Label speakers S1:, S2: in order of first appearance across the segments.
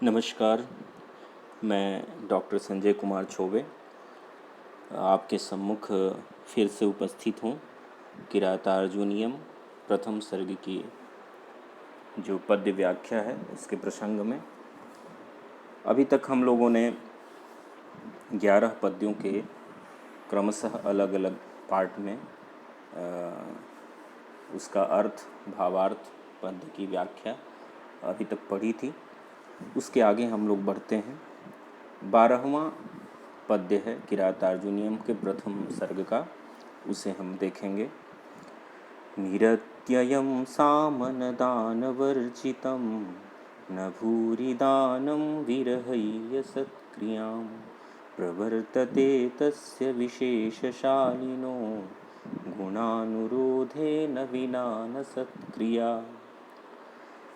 S1: नमस्कार। मैं डॉक्टर संजय कुमार चौबे आपके सम्मुख फिर से उपस्थित हूँ। किरातार्जुनीयम प्रथम सर्ग की जो पद्य व्याख्या है उसके प्रसंग में अभी तक हम लोगों ने 11 पद्यों के क्रमशः अलग अलग पार्ट में उसका अर्थ, भावार्थ, पद्य की व्याख्या अभी तक पढ़ी थी। उसके आगे हम लोग बढ़ते हैं। 12वां पद्य है किरातार्जुनीयम के प्रथम सर्ग का, उसे हम देखेंगे। निरत्ययं सामनदानवर्जितं न भूरि दानं विरहय्य सत्क्रियां प्रवर्तते तस्य विशेषशालिनो गुणानुरोधेन विना न सत्क्रिया।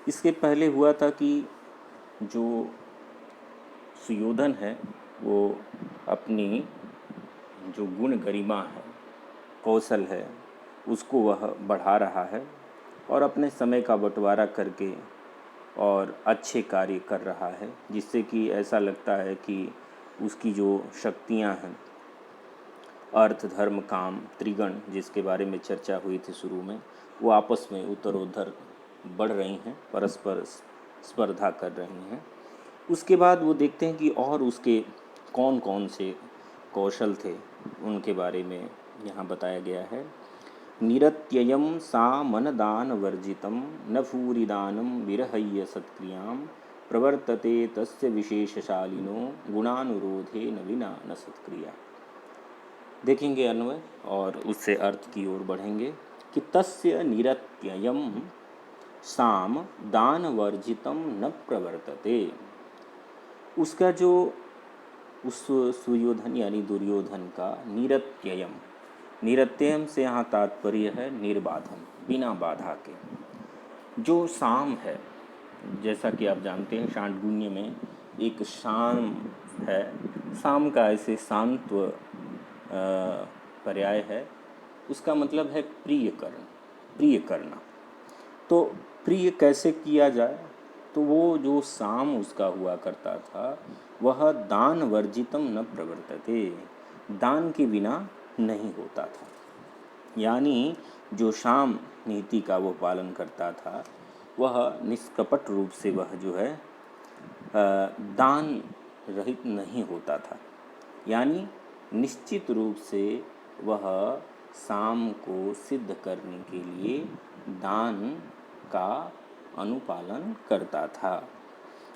S1: इसके पहले हुआ था कि जो सुयोधन है वो अपनी जो गुण गरिमा है, कौशल है, उसको वह बढ़ा रहा है और अपने समय का बंटवारा करके और अच्छे कार्य कर रहा है, जिससे कि ऐसा लगता है कि उसकी जो शक्तियां हैं, अर्थ, धर्म, काम, त्रिगण, जिसके बारे में चर्चा हुई थी शुरू में, वो आपस में उत्तरोत्तर बढ़ रही हैं, परस्पर स्पर्धा कर रही हैं। उसके बाद वो देखते हैं कि और उसके कौन कौन से कौशल थे, उनके बारे में यहाँ बताया गया है। निरत्ययं सामनदान वर्जितं न भूरिदानं विरहय्य सत्क्रियां प्रवर्तते तस्य विशेषशालिनो गुणानुरोधे न विना न सत्क्रिया। देखेंगे अन्वय और उससे अर्थ की ओर बढ़ेंगे कि तस्य निरत्ययं साम दान वर्जितम न प्रवर्तते। उसका जो उस सुयोधन यानी दुर्योधन का निरत्ययम, निरत्ययम से यहाँ तात्पर्य है निर्बाधम, बिना बाधा के। जो साम है, जैसा कि आप जानते हैं षाण्डगुण्य में एक शाम है, साम का ऐसे सांत्व पर्याय है, उसका मतलब है प्रिय करना, प्रिय करना। तो प्रिय कैसे किया जाए, तो वो जो साम उसका हुआ करता था वह दान वर्जितम न प्रवर्तते, दान के बिना नहीं होता था। यानी जो शाम नीति का वो पालन करता था वह निष्कपट रूप से वह जो है दान रहित नहीं होता था। यानी निश्चित रूप से वह साम को सिद्ध करने के लिए दान का अनुपालन करता था।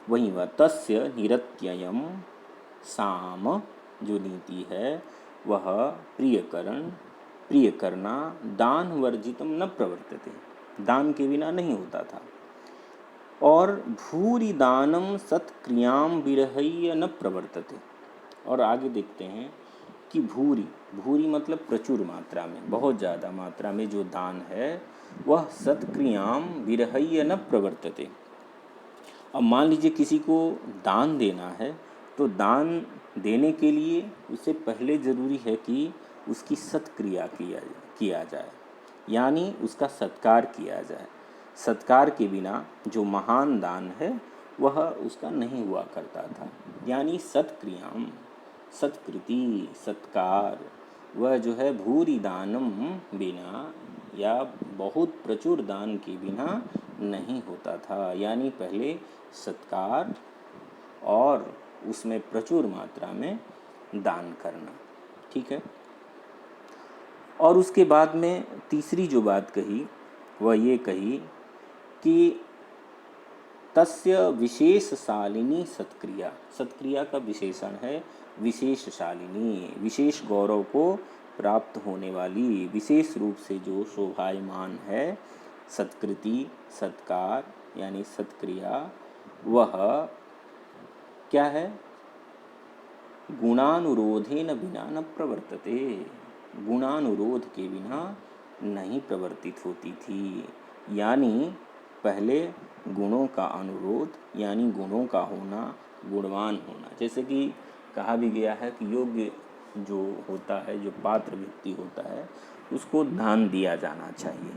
S1: वहीं वह तस्य निरत्ययम, साम जो नीति है वह प्रिय करना, दान वर्जितम न प्रवर्तते, दान के बिना नहीं होता था। और भूरि दानम सत्क्रियाम विरहय्य न प्रवर्तते। और आगे देखते हैं कि भूरि, भूरि मतलब प्रचुर मात्रा में, बहुत ज़्यादा मात्रा में जो दान है वह सत्क्रियाम विरहय्य न प्रवर्तते। अब मान लीजिए किसी को दान देना है, तो दान देने के लिए उससे पहले ज़रूरी है कि उसकी सत्क्रिया किया जाए, यानी उसका सत्कार किया जाए। सत्कार के बिना जो महान दान है वह उसका नहीं हुआ करता था। यानी सत्क्रियाम, सत्कृति, सत्कार, वह जो है भूरि दानम बिना या बहुत प्रचुर दान के बिना नहीं होता था। यानी पहले सत्कार और उसमें प्रचुर मात्रा में दान करना, ठीक है। और उसके बाद में तीसरी जो बात कही वह ये कही कि तस्य विशेषशालिनी सत्क्रिया, सत्क्रिया का विशेषण है विशेषशालिनी, विशेष गौरव को प्राप्त होने वाली, विशेष रूप से जो शोभायमान है, सत्कृति, सत्कार यानी सत्क्रिया, वह क्या है, गुणानुरोधेन बिना न प्रवर्तते, गुणानुरोध के बिना नहीं प्रवर्तित होती थी। यानी पहले गुणों का अनुरोध, यानी गुणों का होना, गुणवान होना। जैसे कि कहा भी गया है कि योग्य जो होता है, जो पात्र व्यक्ति होता है, उसको दान दिया जाना चाहिए।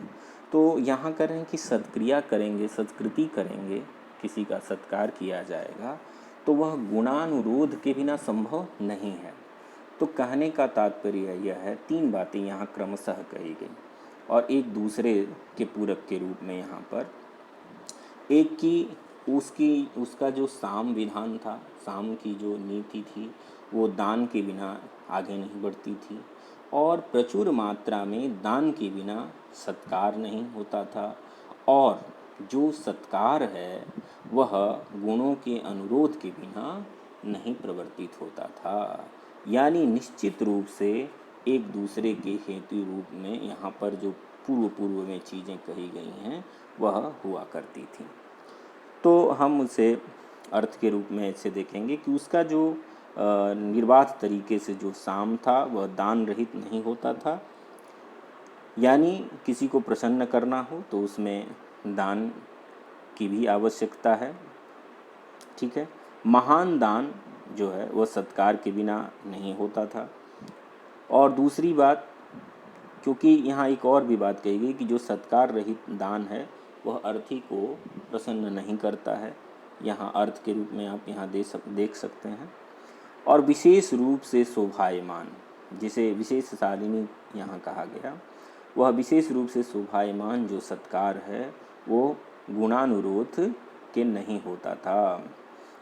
S1: तो यहाँ करें कि सत्क्रिया करेंगे, सत्कृति करेंगे, किसी का सत्कार किया जाएगा तो वह गुणानुरोध के बिना संभव नहीं है। तो कहने का तात्पर्य यह है, तीन बातें यहाँ क्रमशः कही गई और एक दूसरे के पूरक के रूप में यहाँ पर। एक की उसका जो साम विधान था, साम की जो नीति थी, वो दान के बिना आगे नहीं बढ़ती थी और प्रचुर मात्रा में दान के बिना सत्कार नहीं होता था, और जो सत्कार है वह गुणों के अनुरोध के बिना नहीं प्रवर्तित होता था। यानी निश्चित रूप से एक दूसरे के हेतु रूप में यहाँ पर जो पूर्व में चीज़ें कही गई हैं वह हुआ करती थी। तो हम उसे अर्थ के रूप में ऐसे देखेंगे कि उसका जो निर्बाध तरीके से जो साम था वह दान रहित नहीं होता था। यानी किसी को प्रसन्न करना हो तो उसमें दान की भी आवश्यकता है, ठीक है। महान दान जो है वह सत्कार के बिना नहीं होता था। और दूसरी बात, क्योंकि यहाँ एक और भी बात कही गई कि जो सत्कार रहित दान है वह अर्थी को प्रसन्न नहीं करता है, यहाँ अर्थ के रूप में आप यहाँ देख सकते हैं। और विशेष रूप से शोभायमान, जिसे विशेषशालिनी यहाँ कहा गया, वह विशेष रूप से शोभायमान जो सत्कार है वो गुणानुरोध के नहीं होता था।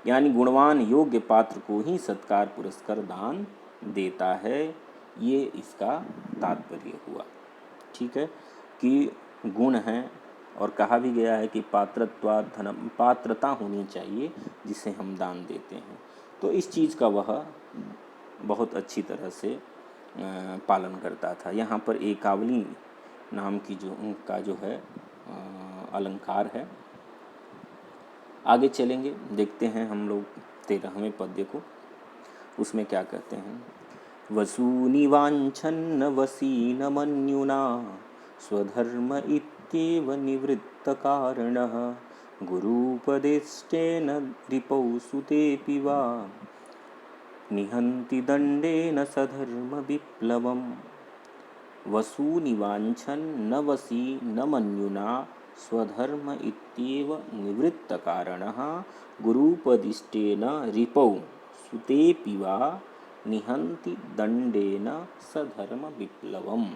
S1: यानी गुणवान योग्य पात्र को ही सत्कार पुरस्कार दान देता है, ये इसका तात्पर्य हुआ, ठीक है। कि गुण हैं और कहा भी गया है कि पात्रता होनी चाहिए जिसे हम दान देते हैं। तो इस चीज़ का वह बहुत अच्छी तरह से पालन करता था। यहाँ पर एकावली नाम की जो उनका जो है अलंकार है। आगे चलेंगे, देखते हैं हम लोग 13वें पद्य को, उसमें क्या कहते हैं। वसूनि वाञ्छन्न वसीन मन्युना स्वधर्म इत्येव निवृत्तकारणः गुरूपदेष्टेन रिपौ सुतेऽपि वा निहन्ति दण्डेन सधर्म विप्लवम्। वसूनि वाञ्छन् न वसी न मन्युना स्वधर्म इत्येव निवृत्तकारणः गुरूपदिष्टेन रिपौ सुतेऽपि वा निहन्ति दण्डेन सधर्म विप्लवम्।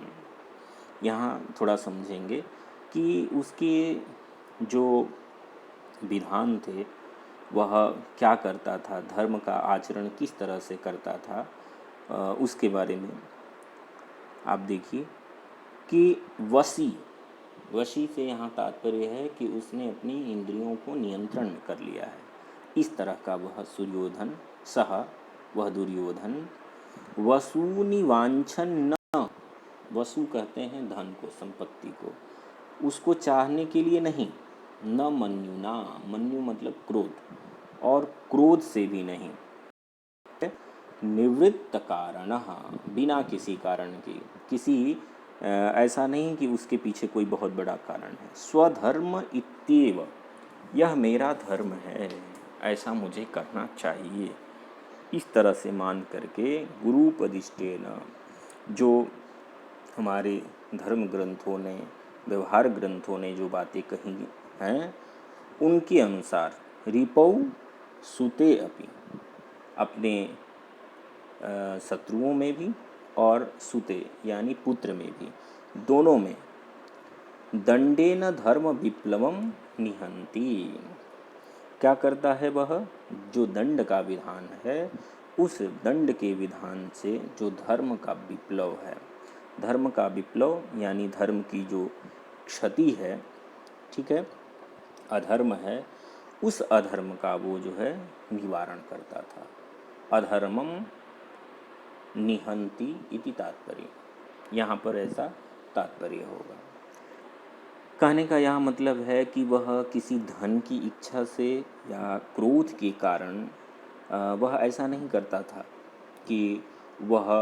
S1: यहाँ थोड़ा समझेंगे कि उसके जो विधान थे वह क्या करता था, धर्म का आचरण किस तरह से करता था, उसके बारे में आप देखिए कि वशी से यहाँ तात्पर्य है कि उसने अपनी इंद्रियों को नियंत्रण में कर लिया है। इस तरह का वह सुयोधन सह वह दुर्योधन। वसूनि वांछन न, वसु कहते हैं धन को, संपत्ति को, उसको चाहने के लिए नहीं। न मन्युना, मन्यु मतलब क्रोध, और क्रोध से भी नहीं। निवृत्त कारण, बिना किसी कारण के, किसी ऐसा नहीं कि उसके पीछे कोई बहुत बड़ा कारण है। स्वधर्म इत्येव, यह मेरा धर्म है, ऐसा मुझे करना चाहिए, इस तरह से मान करके गुरूपदिष्टेन, जो हमारे धर्म ग्रंथों ने, व्यवहार ग्रंथों ने जो बातें कही हैं उनके अनुसार रिपौ सुते अपि, अपने शत्रुओं में भी और सुते यानी पुत्र में भी, दोनों में दंडेन धर्म विप्लवम निहंति, क्या करता है वह, जो दंड का विधान है उस दंड के विधान से जो धर्म का विप्लव है, धर्म का विप्लव यानी धर्म की जो क्षति है, ठीक है, अधर्म है, उस अधर्म का वो जो है निवारण करता था। अधर्मम निहंति इति तात्पर्य, यहाँ पर ऐसा तात्पर्य होगा। कहने का यहाँ मतलब है कि वह किसी धन की इच्छा से या क्रोध के कारण वह ऐसा नहीं करता था कि वह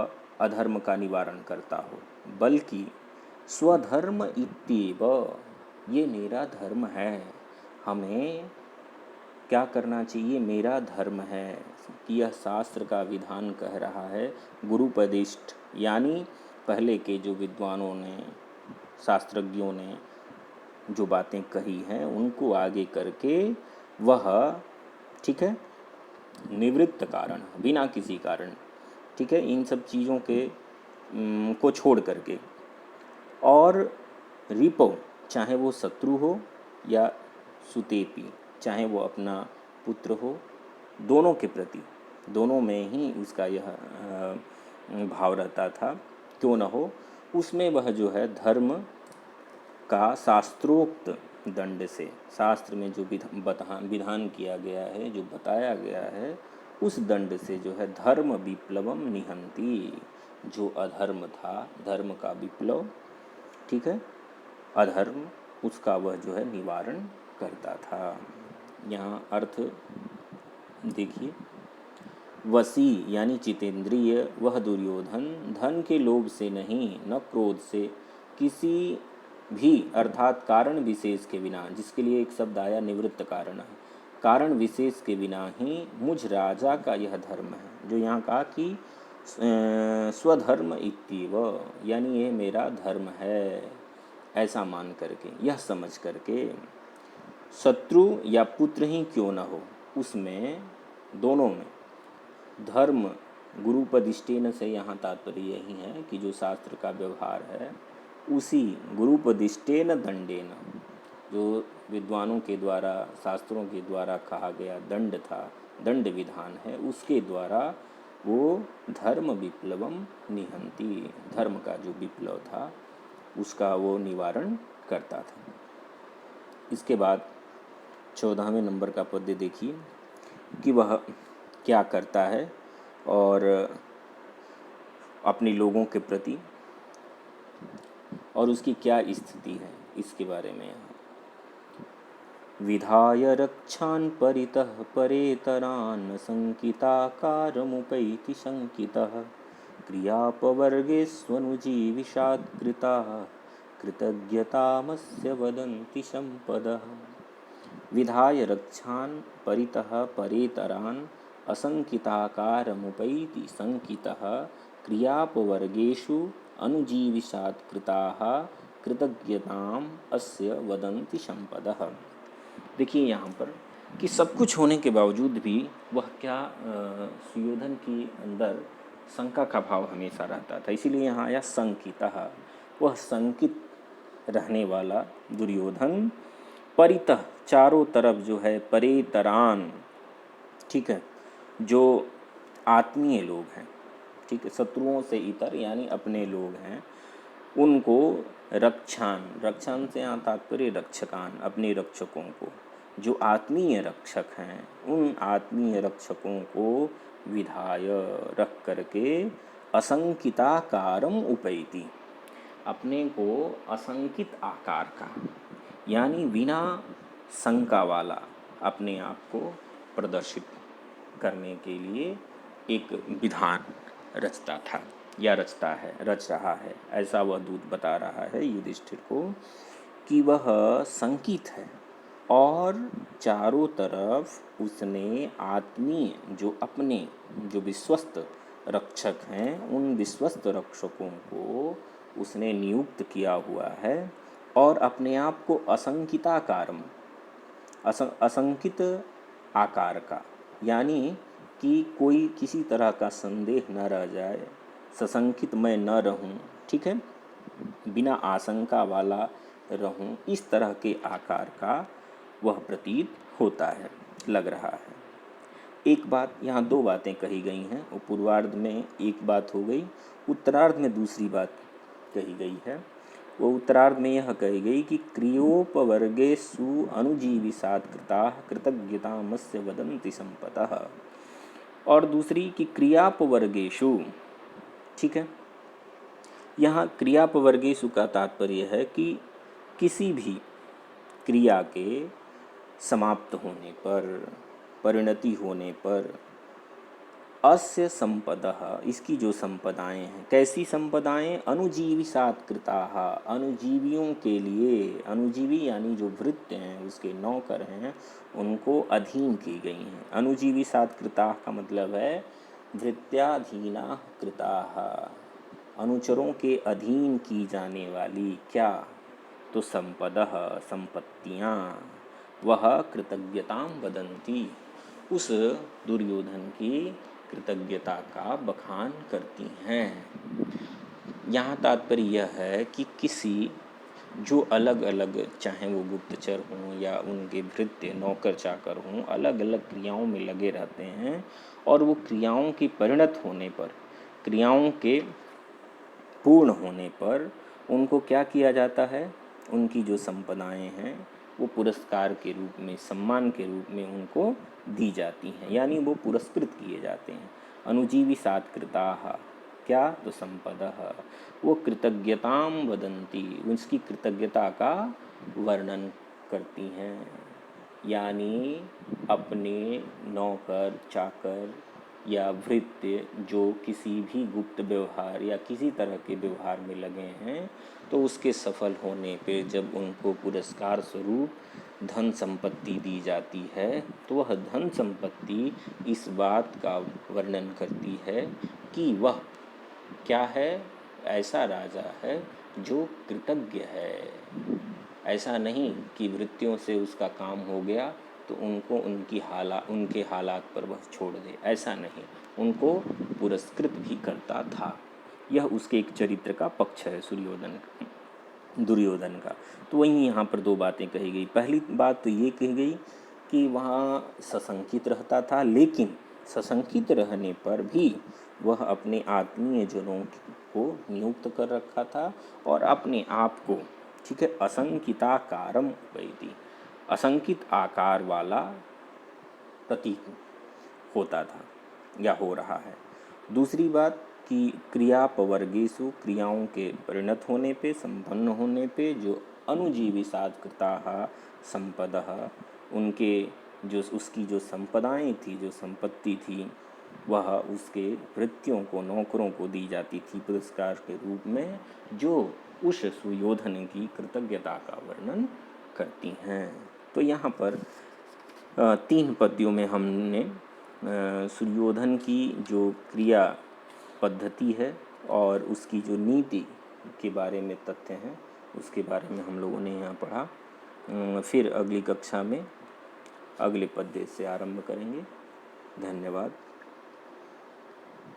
S1: अधर्म का निवारण करता हो, बल्कि स्वधर्म इत्येव, ये मेरा धर्म है, हमें क्या करना चाहिए, मेरा धर्म है कि यह शास्त्र का विधान कह रहा है। गुरुपदिष्ट यानी पहले के जो विद्वानों ने, शास्त्रज्ञों ने जो बातें कही हैं उनको आगे करके वह, ठीक है, निवृत्त कारण, बिना किसी कारण, ठीक है, इन सब चीज़ों के को छोड़ करके, और रिपो, चाहे वो शत्रु हो या सुतेपी, चाहे वो अपना पुत्र हो, दोनों के प्रति, दोनों में ही उसका यह भाव रहता था, क्यों न हो, उसमें वह जो है धर्म का शास्त्रोक्त दंड से, शास्त्र में जो विधान किया गया है, जो बताया गया है, उस दंड से जो है धर्म विप्लवम निहंती, जो अधर्म था, धर्म का विप्लव, ठीक है, अधर्म, उसका वह जो है निवारण करता था। यहाँ अर्थ देखिए, वसी यानी जितेंद्रिय वह दुर्योधन धन के लोभ से नहीं, न क्रोध से, किसी भी अर्थात कारण विशेष के बिना, जिसके लिए एक शब्द आया निवृत्त कारण है, कारण विशेष के बिना ही मुझ राजा का यह धर्म है, जो यहाँ कहा कि स्वधर्म इत्येव, यानी ये मेरा धर्म है, ऐसा मान करके, यह समझ करके, शत्रु या पुत्र ही क्यों न हो, उसमें दोनों में धर्म गुरुपदिष्टेन से यहाँ तात्पर्य यही है कि जो शास्त्र का व्यवहार है, उसी गुरुपदिष्टेन दंडेन, जो विद्वानों के द्वारा, शास्त्रों के द्वारा कहा गया दंड था, दंड विधान है, उसके द्वारा वो धर्म विप्लवम निहंती, धर्म का जो विप्लव था उसका वो निवारण करता था। इसके बाद 14वें नंबर का पद्य देखिए कि वह क्या करता है और अपने लोगों के प्रति, और उसकी क्या स्थिति है, इसके बारे में यहाँ, विधाय रक्षान् परितः परेतरान् शंकिताकारमुपैति शंकितः क्रियापवर्गे स्वनुजीविषात् कृताः कृतज्ञतामस्य वदन्ति संपदः। विधाय रक्षान् परितः परेतरान् असंकिताकारमुपैति शंकितः क्रियापवर्गेषु अनुजीविषात् कृताः कृतज्ञताम अस्य वदन्ति संपदः। देखिए यहाँ पर कि सब कुछ होने के बावजूद भी वह क्या, सुयोधन की अंदर शंका का भाव हमेशा रहता था, इसीलिए यहाँ आया शंकितः, वह शंकित रहने वाला दुर्योधन, परितः चारों तरफ जो है, परेतरान, ठीक है, जो आत्मीय लोग हैं, ठीक है, शत्रुओं से इतर यानी अपने लोग हैं, उनको रक्षान, रक्षान से यहाँ तात्पर्य रक्षकान, अपने रक्षकों को, जो आत्मीय रक्षक हैं, उन आत्मीय रक्षकों को विधाय रख करके असंकिताकारम उपैति, अपने को असंकित आकार का, यानी बिना शंका वाला अपने आप को प्रदर्शित करने के लिए एक विधान रचता था या रचता है, रच रहा है, ऐसा वह दूत बता रहा है युधिष्ठिर को कि वह संकित है, और चारों तरफ उसने आत्मीय, जो अपने, जो विश्वस्त रक्षक हैं, उन विश्वस्त रक्षकों को उसने नियुक्त किया हुआ है, और अपने आप को असंकिताकारम, असंकित आकार का, यानी कि कोई किसी तरह का संदेह न रह जाए, सशंकित मैं न रहूं, ठीक है, बिना आशंका वाला रहूं, इस तरह के आकार का वह प्रतीत होता है, लग रहा है। एक बात, यहाँ दो बातें कही गई हैं, पूर्वार्ध में एक बात हो गई, उत्तरार्ध में दूसरी बात कही गई है। वो उत्तरार्ध में यह कही गई कि क्रियोपवर्गेषु अनुजीविषात् कृताः कृतज्ञतामस्य वदन्ति संपतः, और दूसरी कि क्रियापवर्गेषु, ठीक है, यहाँ क्रियापवर्गेषु का तात्पर्य है कि किसी भी क्रिया के समाप्त होने पर, परिणति होने पर, अस्य संपदः, इसकी जो संपदाएं हैं, कैसी संपदाएं, अनुजीविषात् कृताः, अनुजीवियों के लिए, अनुजीवी यानी जो भृत्य हैं, उसके नौकर हैं, उनको अधीन की गई हैं। अनुजीविषात् कृताः का मतलब है भृत्याधीना कृताः, अनुचरों के अधीन की जाने वाली क्या, तो संपदः, संपत्तियाँ, वह कृतज्ञतां वदन्ति, उस दुर्योधन की कृतज्ञता का बखान करती हैं। यहाँ तात्पर्य यह है कि किसी जो अलग अलग, चाहे वो गुप्तचर हों या उनके भृत्य नौकर चाकर हों, अलग अलग क्रियाओं में लगे रहते हैं और वो क्रियाओं की परिणत होने पर, क्रियाओं के पूर्ण होने पर उनको क्या किया जाता है, उनकी जो संपदाएं हैं वो पुरस्कार के रूप में, सम्मान के रूप में उनको दी जाती हैं, यानी वो पुरस्कृत किए जाते हैं। अनुजीवी सात्कृताः, क्या, तो संपदः, वो कृतज्ञताम वदन्ति, उसकी कृतज्ञता का वर्णन करती हैं। यानी अपने नौकर चाकर या भृत्य जो किसी भी गुप्त व्यवहार या किसी तरह के व्यवहार में लगे हैं, तो उसके सफल होने पे जब उनको पुरस्कार स्वरूप धन संपत्ति दी जाती है, तो वह धन संपत्ति इस बात का वर्णन करती है कि वह क्या है, ऐसा राजा है जो कृतज्ञ है। ऐसा नहीं कि वृत्तियों से उसका काम हो गया तो उनको उनके हालात पर वह छोड़ दे, ऐसा नहीं, उनको पुरस्कृत भी करता था। यह उसके एक चरित्र का पक्ष है दुर्योधन का। तो वहीं यहाँ पर दो बातें कही गई। पहली बात तो ये कही गई कि वहाँ सशंकित रहता था, लेकिन सशंकित रहने पर भी वह अपने आत्मीय जनों को नियुक्त कर रखा था और अपने आप को, ठीक है, असंकिताकारम उपैति, असंकित आकार वाला प्रतीक होता था या हो रहा है। दूसरी बात कि क्रियापवर्गेषु, क्रियाओं के परिणत होने पे, संपन्न होने पे, जो अनुजीवी सात्कृताः संपदः, उनके जो उसकी जो संपदाएं थी, जो संपत्ति थी, वह उसके भृत्यों को, नौकरों को दी जाती थी पुरस्कार के रूप में, जो उस सुयोधन की कृतज्ञता का वर्णन करती हैं। तो यहाँ पर 3 पद्यों में हमने सुयोधन की जो क्रिया पद्धति है और उसकी जो नीति के बारे में तथ्य हैं, उसके बारे में हम लोगों ने यहाँ पढ़ा। फिर अगली कक्षा में अगले पद्य से आरंभ करेंगे। धन्यवाद।